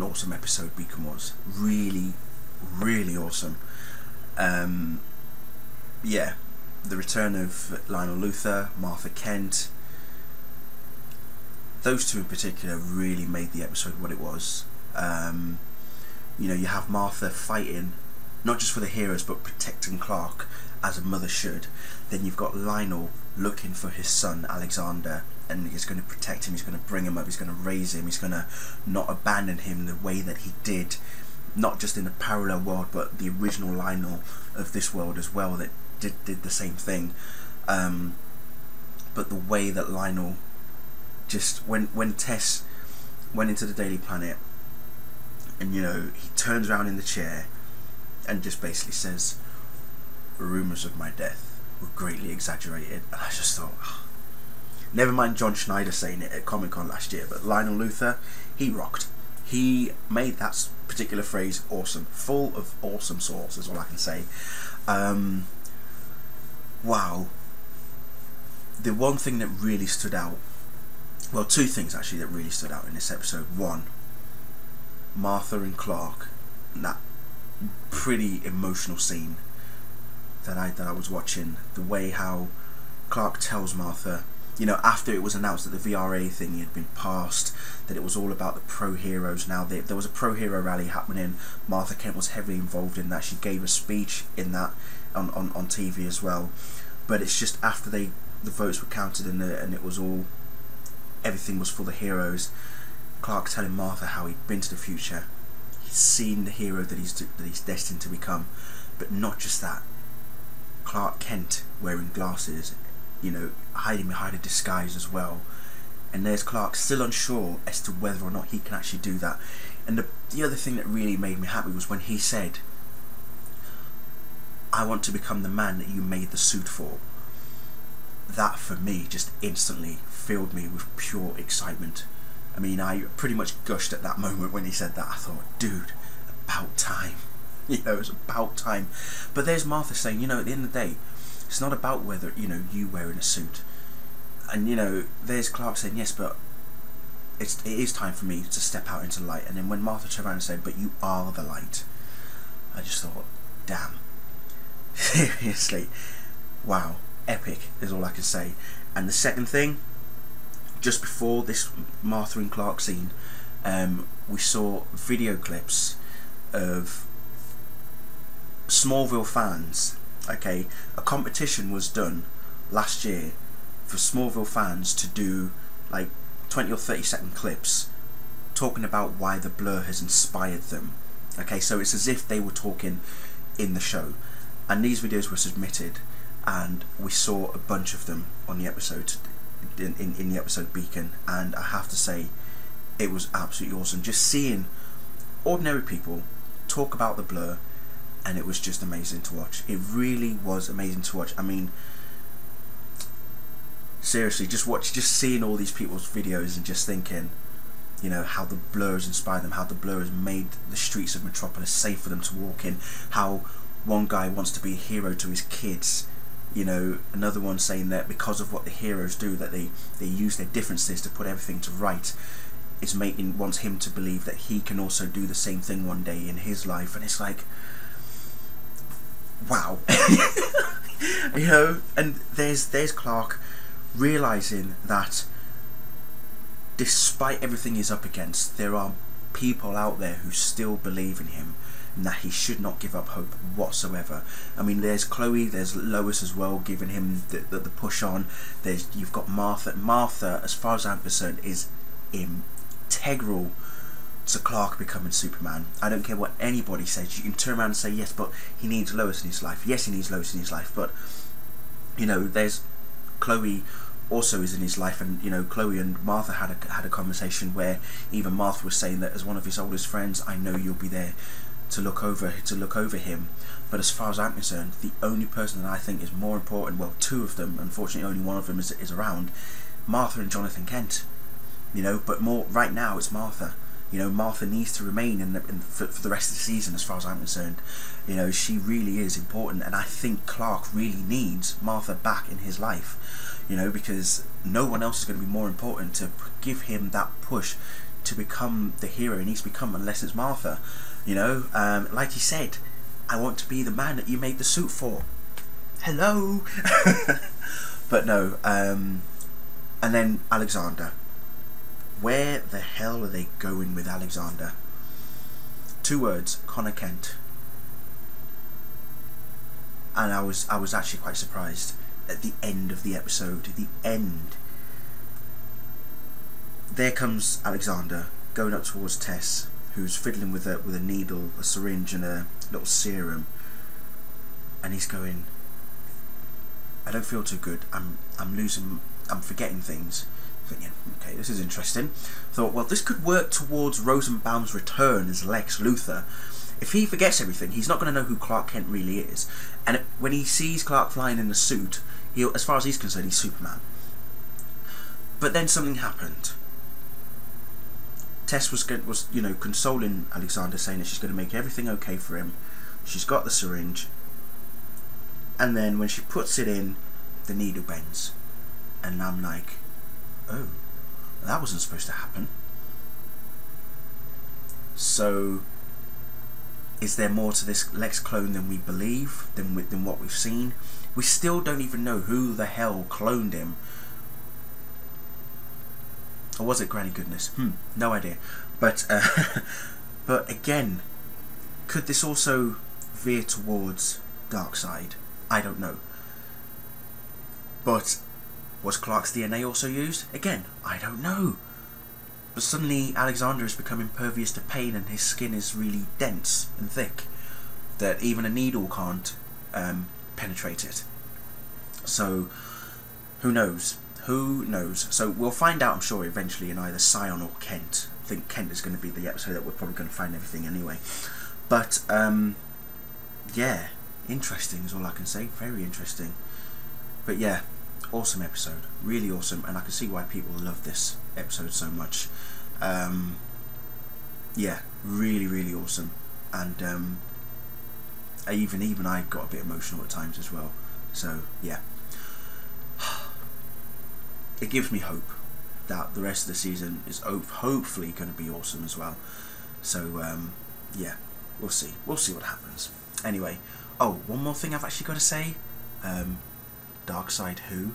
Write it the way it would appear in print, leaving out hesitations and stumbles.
an awesome episode Beacon was. Really, really awesome. Yeah, the return of Lionel Luthor, Martha Kent, those two in particular really made the episode what it was. You know, you have Martha fighting not just for the heroes but protecting Clark as a mother should. Then you've got Lionel looking for his son Alexander, and he's going to protect him, he's going to bring him up, he's going to raise him, he's going to not abandon him the way that he did, not just in the parallel world but the original Lionel of this world as well, that did the same thing. But the way that Lionel just, when Tess went into the Daily Planet, and you know, he turns around in the chair and just basically says, "Rumours of my death were greatly exaggerated," and I just thought, oh, never mind John Schneider saying it at Comic-Con last year, but Lionel Luthor, he rocked. He made that particular phrase awesome, full of awesome sauce is all I can say. Wow. The one thing that really stood out, well, two things actually that really stood out in this episode. One, Martha and Clark, that pretty emotional scene that I was watching, the way how Clark tells Martha, you know, after it was announced that the VRA thing had been passed, that it was all about the pro heroes now. There was a pro hero rally happening. Martha Kent was heavily involved in that. She gave a speech in that on TV as well. But it's just after the votes were counted and it was all, everything was for the heroes. Clark telling Martha how he'd been to the future, he's seen the hero that he's destined to become, but not just that. Clark Kent wearing glasses, you know, hiding behind a disguise as well, and there's Clark still unsure as to whether or not he can actually do that. And the other thing that really made me happy was when he said, "I want to become the man that you made the suit for." That for me just instantly filled me with pure excitement. I mean, I pretty much gushed at that moment when he said that. I thought, dude, about time. You know, it's about time. But there's Martha saying, you know, at the end of the day, it's not about whether, you know, you wearing a suit. And, you know, there's Clark saying, yes, but it is time for me to step out into the light. And then when Martha turned around and said, "But you are the light," I just thought, damn. Seriously. Wow. Epic is all I can say. And the second thing, just before this Martha and Clark scene, we saw video clips of Smallville fans. Okay, a competition was done last year for Smallville fans to do like 20 or 30 second clips talking about why the blur has inspired them. Okay, so it's as if they were talking in the show, and these videos were submitted, and we saw a bunch of them on the episode in the episode Beacon, and I have to say it was absolutely awesome just seeing ordinary people talk about the blur, and it was just amazing to watch. It really was amazing to watch. I mean, seriously, just seeing all these people's videos and just thinking, you know, how the blur has inspired them, how the blur has made the streets of Metropolis safe for them to walk in, how one guy wants to be a hero to his kids, you know, another one saying that because of what the heroes do, that they use their differences to put everything to right, wants him to believe that he can also do the same thing one day in his life. And it's like, wow. You know, and there's Clark realizing that despite everything he's up against, there are people out there who still believe in him, and that he should not give up hope whatsoever. I mean, there's Chloe, there's Lois as well, giving him the push on. You've got Martha. Martha, as far as I'm concerned, is integral to Clark becoming Superman. I don't care what anybody says. You can turn around and say, yes, but he needs Lois in his life. Yes, he needs Lois in his life, but, you know, there's Chloe also is in his life, and, you know, Chloe and Martha had a conversation where even Martha was saying that as one of his oldest friends, I know you'll be there to look over him. But as far as I'm concerned, the only person that I think is more important, well, two of them, unfortunately only one of them is around, Martha and Jonathan Kent, you know. But more right now it's Martha. You know, Martha needs to remain for the rest of the season, as far as I'm concerned. You know, she really is important, and I think Clark really needs Martha back in his life, you know, because no one else is going to be more important to give him that push to become the hero he needs to become unless it's Martha. You know, like he said, I want to be the man that you made the suit for. Hello. But no, and then Alexander. Where the hell are they going with Alexander? 2 words, Connor Kent. And I was actually quite surprised at the end of the episode. The end. There comes Alexander going up towards Tess, who's fiddling with a needle, a syringe, and a little serum, and he's going, I don't feel too good. I'm forgetting things. Thinking, okay, this is interesting. Thought, well, this could work towards Rosenbaum's return as Lex Luthor. If he forgets everything, he's not going to know who Clark Kent really is. And when he sees Clark flying in the suit, as far as he's concerned, he's Superman. But then something happened. Tess was consoling Alexander, saying that she's going to make everything okay for him. She's got the syringe. And then when she puts it in, the needle bends. And I'm like, oh, that wasn't supposed to happen. So, is there more to this Lex clone than we believe, than what we've seen? We still don't even know who the hell cloned him. Or was it Granny Goodness? No idea. But but again, could this also veer towards Darkseid? I don't know. But was Clark's DNA also used? Again, I don't know. But suddenly Alexander has become impervious to pain, and his skin is really dense and thick that even a needle can't penetrate it. So who knows? Who knows? So we'll find out, I'm sure, eventually in either Scion or Kent. I think Kent is going to be the episode that we're probably going to find everything anyway. But yeah, interesting is all I can say. Very interesting. But yeah, awesome episode, really awesome, and I can see why people love this episode so much. Yeah, really, really awesome, and even I got a bit emotional at times as well. So yeah, it gives me hope that the rest of the season is hopefully going to be awesome as well. So yeah, we'll see what happens. Anyway, oh, one more thing I've actually got to say. Darkseid who?